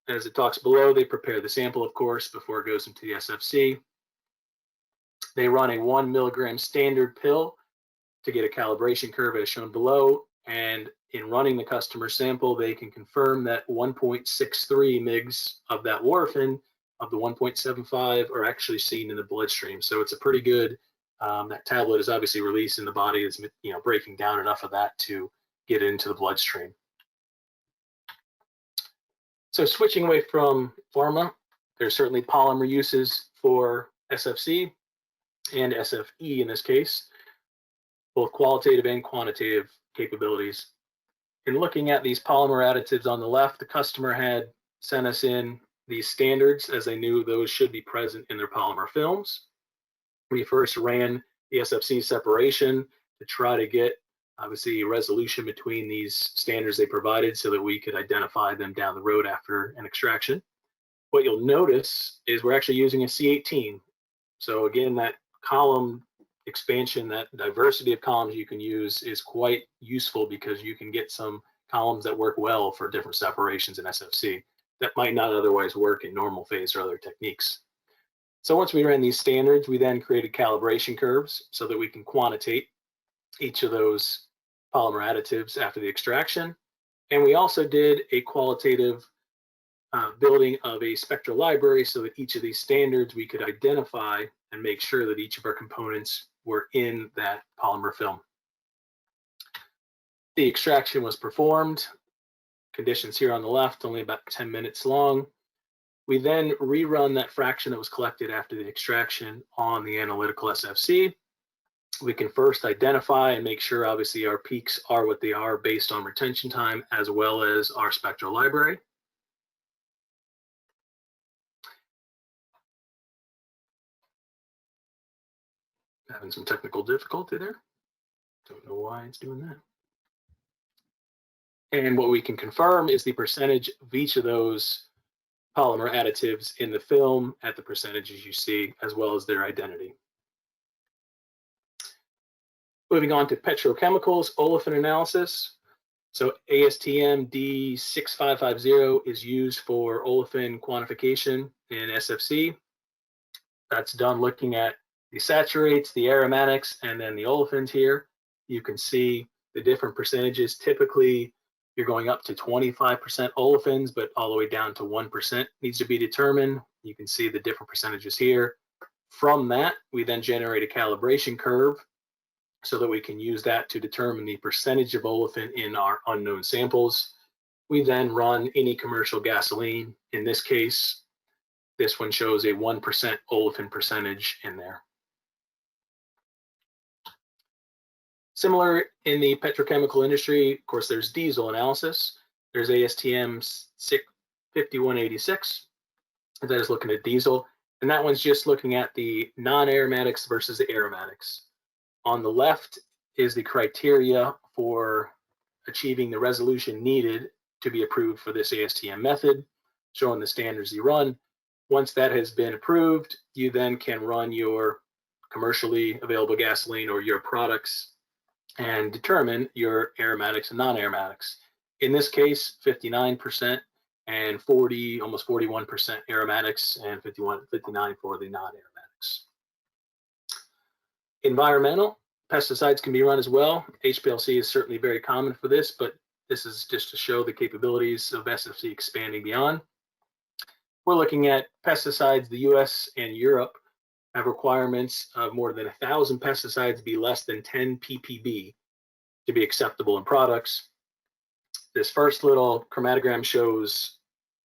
as it talks below, they prepare the sample, of course, before it goes into the SFC. They run a 1 milligram standard pill to get a calibration curve as shown below. And in running the customer sample, they can confirm that 1.63 mgs of that warfarin of the 1.75 are actually seen in the bloodstream. So it's a pretty good, that tablet is obviously released in the body, is breaking down enough of that to get into the bloodstream. So switching away from pharma, there's certainly polymer uses for SFC and SFE in this case, both qualitative and quantitative capabilities. In looking at these polymer additives on the left, the customer had sent us in these standards as they knew those should be present in their polymer films. We first ran the SFC separation to try to get obviously a resolution between these standards they provided so that we could identify them down the road after an extraction. What you'll notice is we're actually using a C18. So again, that column expansion, that diversity of columns you can use is quite useful because you can get some columns that work well for different separations in SFC that might not otherwise work in normal phase or other techniques. So once we ran these standards, we then created calibration curves so that we can quantitate each of those polymer additives after the extraction. And we also did a qualitative building of a spectral library so that each of these standards we could identify and make sure that each of our components were in that polymer film. The extraction was performed. Conditions here on the left, only about 10 minutes long. We then rerun that fraction that was collected after the extraction on the analytical SFC. We can first identify and make sure, obviously, our peaks are what they are based on retention time, as well as our spectral library. Having some technical difficulty there. Don't know why it's doing that. And what we can confirm is the percentage of each of those polymer additives in the film at the percentages you see, as well as their identity. Moving on to petrochemicals, olefin analysis. So ASTM D6550 is used for olefin quantification in SFC. That's done looking at the saturates, the aromatics, and then the olefins here. You can see the different percentages. Typically, you're going up to 25% olefins, but all the way down to 1% needs to be determined. You can see the different percentages here. From that, we then generate a calibration curve so that we can use that to determine the percentage of olefin in our unknown samples. We then run any commercial gasoline. In this case, this one shows a 1% olefin percentage in there. Similar in the petrochemical industry, of course, there's diesel analysis. There's ASTM 5186 that is looking at diesel, and that one's just looking at the non-aromatics versus the aromatics. On the left is the criteria for achieving the resolution needed to be approved for this ASTM method, showing the standards you run. Once that has been approved, you then can run your commercially available gasoline or your products and determine your aromatics and non-aromatics. In this case, 59% and 40, almost 41% aromatics, and 59 for the non-aromatics. Environmental, pesticides can be run as well. HPLC is certainly very common for this, but this is just to show the capabilities of SFC expanding beyond. We're looking at pesticides. The US and Europe have requirements of more than 1,000 pesticides be less than 10 ppb to be acceptable in products. This first little chromatogram shows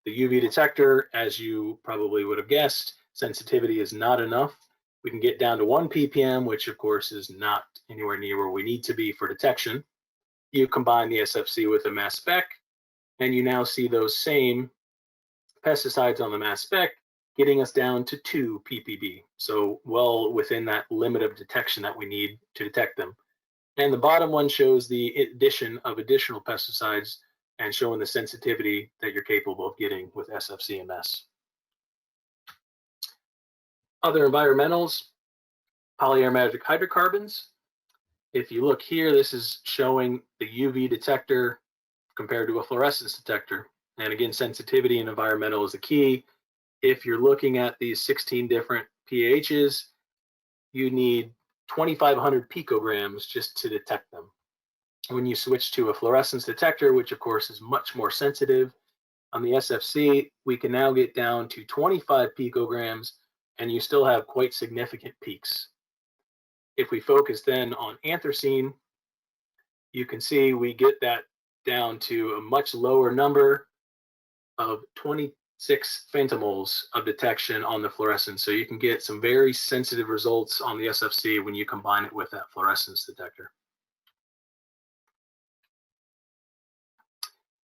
the UV detector. As you probably would have guessed, sensitivity is not enough. We can get down to 1 ppm, which of course is not anywhere near where we need to be for detection. You combine the SFC with a mass spec, and you now see those same pesticides on the mass spec getting us down to 2 ppb. So well within that limit of detection that we need to detect them. And the bottom one shows the addition of additional pesticides and showing the sensitivity that you're capable of getting with SFCMS. Other environmentals, polyaromatic hydrocarbons. If you look here, this is showing the UV detector compared to a fluorescence detector. And again, sensitivity in environmental is the key. If you're looking at these 16 different pHs, you need 2,500 picograms just to detect them. When you switch to a fluorescence detector, which of course is much more sensitive, on the SFC, we can now get down to 25 picograms, and you still have quite significant peaks. If we focus then on anthracene, you can see we get that down to a much lower number of 26 femtomoles of detection on the fluorescence. So you can get some very sensitive results on the SFC when you combine it with that fluorescence detector.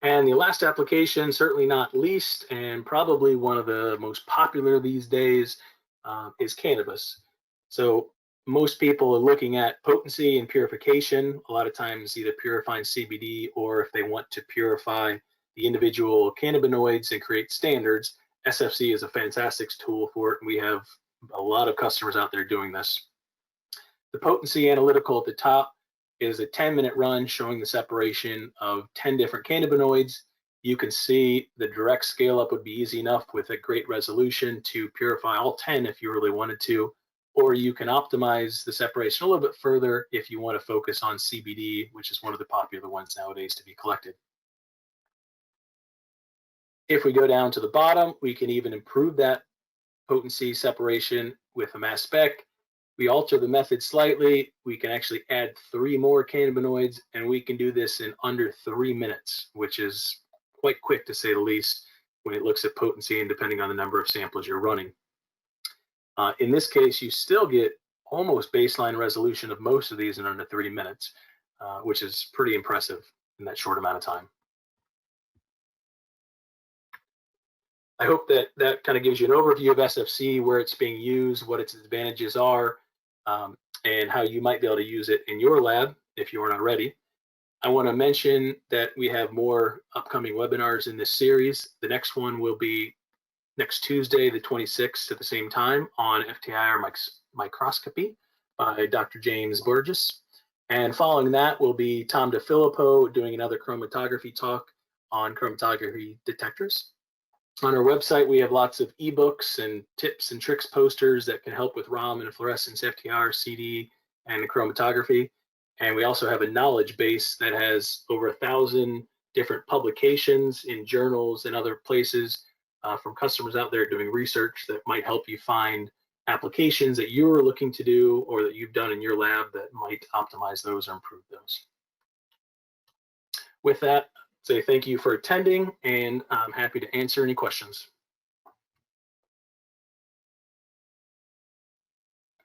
And the last application, certainly not least, and probably one of the most popular these days, is cannabis. So most people are looking at potency and purification, a lot of times either purifying CBD, or if they want to purify the individual cannabinoids and create standards, SFC is a fantastic tool for it. And we have a lot of customers out there doing this. The potency analytical at the top is a 10-minute run showing the separation of 10 different cannabinoids. You can see the direct scale up would be easy enough with a great resolution to purify all 10 if you really wanted to, or you can optimize the separation a little bit further if you want to focus on CBD, which is one of the popular ones nowadays to be collected. If we go down to the bottom, we can even improve that potency separation with a mass spec. We alter the method slightly, we can actually add 3 more cannabinoids, and we can do this in under 3 minutes, which is quite quick to say the least when it looks at potency and depending on the number of samples you're running. In this case, you still get almost baseline resolution of most of these in under 3 minutes, which is pretty impressive in that short amount of time. I hope that that kind of gives you an overview of SFC, where it's being used, what its advantages are, and how you might be able to use it in your lab if you aren't already. I want to mention that we have more upcoming webinars in this series. The next one will be next Tuesday, the 26th, at the same time, on FTIR microscopy by Dr. James Burgess. And following that will be Tom DeFilippo doing another chromatography talk on chromatography detectors. On our website, we have lots of ebooks and tips and tricks posters that can help with ROM and fluorescence, FTIR, CD, and chromatography. And we also have a knowledge base that has over 1,000 different publications in journals and other places from customers out there doing research that might help you find applications that you're looking to do or that you've done in your lab that might optimize those or improve those. With that, say thank you for attending, and I'm happy to answer any questions.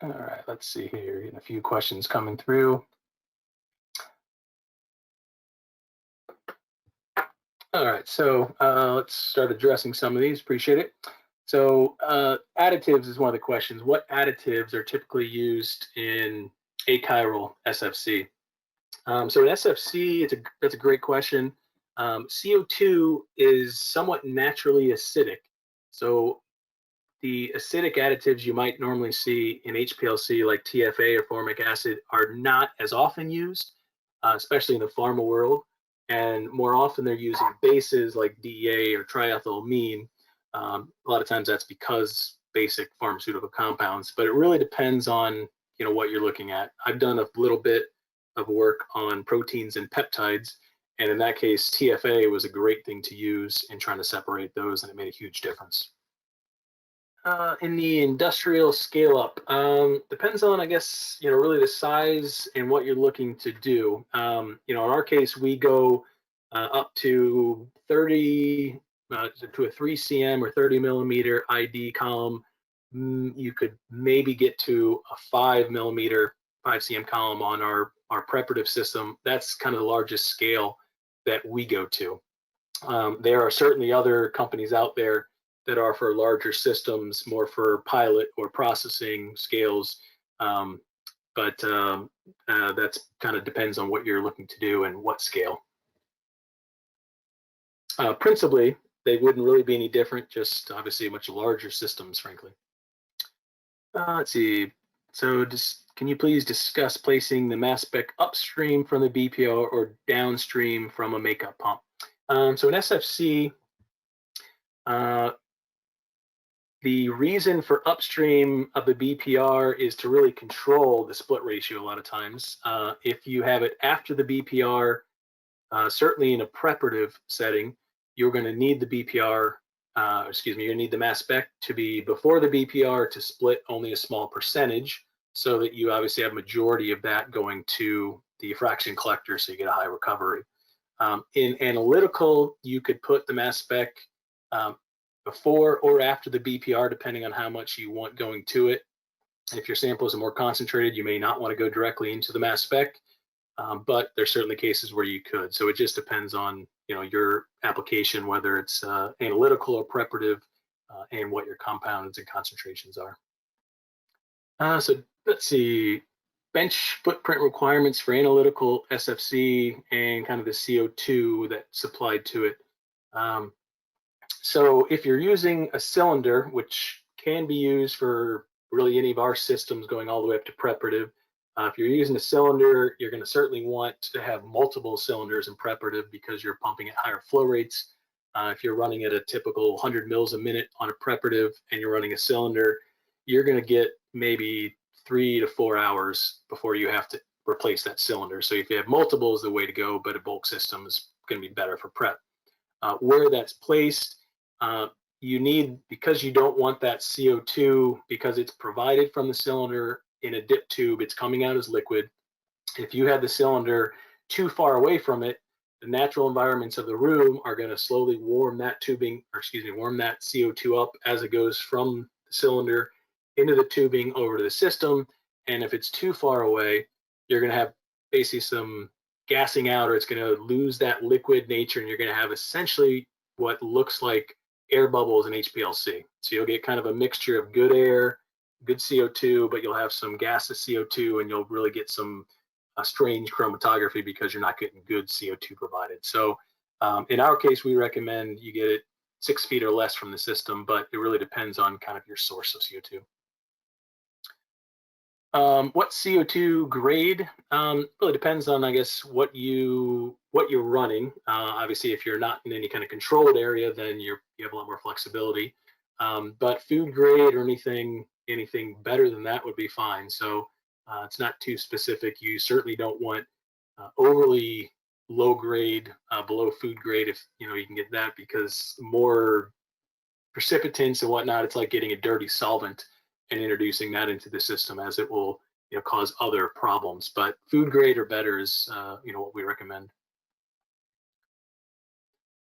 All right, let's see here, getting a few questions coming through. All right, so let's start addressing some of these, appreciate it. So additives is one of the questions. What additives are typically used in achiral SFC? So in SFC, that's a great question. CO2 is somewhat naturally acidic. So the acidic additives you might normally see in HPLC, like TFA or formic acid, are not as often used, especially in the pharma world. And more often they're using bases like DEA or triethylamine. A lot of times that's because basic pharmaceutical compounds, but it really depends on what you're looking at. I've done a little bit of work on proteins and peptides, and in that case, TFA was a great thing to use in trying to separate those, and it made a huge difference. In the industrial scale up, depends on, I guess, really the size and what you're looking to do. In our case, we go up to 30 to a 3 cm or 30 millimeter ID column. You could maybe get to a 5 millimeter, 5 cm column on our preparative system. That's kind of the largest scale that we go to. There are certainly other companies out there that are for larger systems, more for pilot or processing scales. But that's kind of depends on what you're looking to do and what scale. Principally, they wouldn't really be any different, just obviously much larger systems, frankly. Let's see. So can you please discuss placing the mass spec upstream from the BPR or downstream from a makeup pump? So in SFC, the reason for upstream of the BPR is to really control the split ratio a lot of times. If you have it after the BPR, certainly in a preparative setting, you're going to need the BPR, you're going to need the mass spec to be before the BPR to split only a small percentage, so that you obviously have majority of that going to the fraction collector, so you get a high recovery. In analytical, you could put the mass spec before or after the BPR, depending on how much you want going to it. If your samples are more concentrated, you may not want to go directly into the mass spec, but there's certainly cases where you could. So it just depends on your application, whether it's analytical or preparative, and what your compounds and concentrations are. So let's see, bench footprint requirements for analytical SFC and kind of the CO2 that's supplied to it. So if you're using a cylinder, which can be used for really any of our systems going all the way up to preparative, if you're using a cylinder, you're going to certainly want to have multiple cylinders in preparative because you're pumping at higher flow rates. If you're running at a typical 100 mils a minute on a preparative and you're running a cylinder, you're going to get maybe 3 to 4 hours before you have to replace that cylinder. So if you have multiple is the way to go, but a bulk system is going to be better for prep. Where that's placed, You need, because you don't want that CO2, because it's provided from the cylinder in a dip tube, it's coming out as liquid. If you have the cylinder too far away from it, the natural environments of the room are going to slowly warm that tubing, or excuse me, warm that CO2 up as it goes from the cylinder into the tubing over to the system. And if it's too far away, you're going to have basically some gassing out, or it's going to lose that liquid nature, and you're going to have essentially what looks like air bubbles in HPLC. So you'll get kind of a mixture of good air, good CO2, but you'll have some gaseous CO2, and you'll really get some strange chromatography because you're not getting good CO2 provided. So in our case, we recommend you get it 6 feet or less from the system, but it really depends on kind of your source of CO2. What CO2 grade? Really depends on, I guess, what you're running. Obviously, if you're not in any kind of controlled area, then you have a lot more flexibility. But food grade or anything better than that would be fine. So it's not too specific. You certainly don't want overly low grade, below food grade, if you can get that, because more precipitants and whatnot, it's like getting a dirty solvent and introducing that into the system, as it will cause other problems. But food grade or better is what we recommend.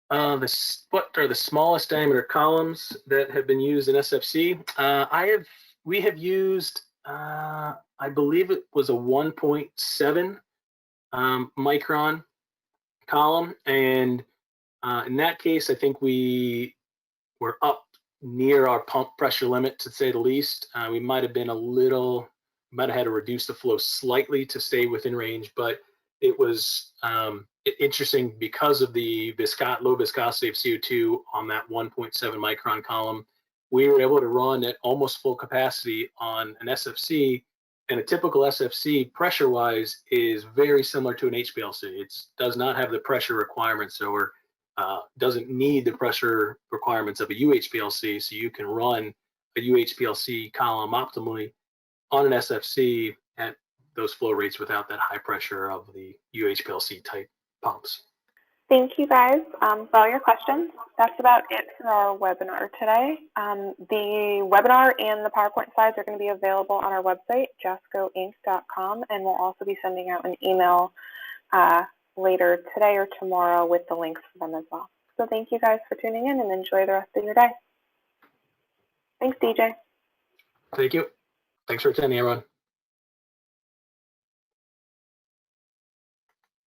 What are the smallest diameter columns that have been used in SFC? We have used, I believe it was a 1.7 micron column, and in that case, I think we were up near our pump pressure limit, to say the least. We might have had to reduce the flow slightly to stay within range, but it was interesting because of the low viscosity of CO2 on that 1.7 micron column. We were able to run at almost full capacity on an SFC, and a typical SFC pressure-wise is very similar to an HPLC. It does not have the pressure requirements, or doesn't need the pressure requirements of a UHPLC, so you can run a UHPLC column optimally on an SFC at those flow rates without that high pressure of the UHPLC type pumps. Thank you guys for all your questions. That's about it for our webinar today. The webinar and the PowerPoint slides are going to be available on our website, jascoinc.com, and we'll also be sending out an email later today or tomorrow with the links for them as well. So thank you guys for tuning in, and enjoy the rest of your day. Thanks, DJ. Thank you. Thanks for attending, everyone.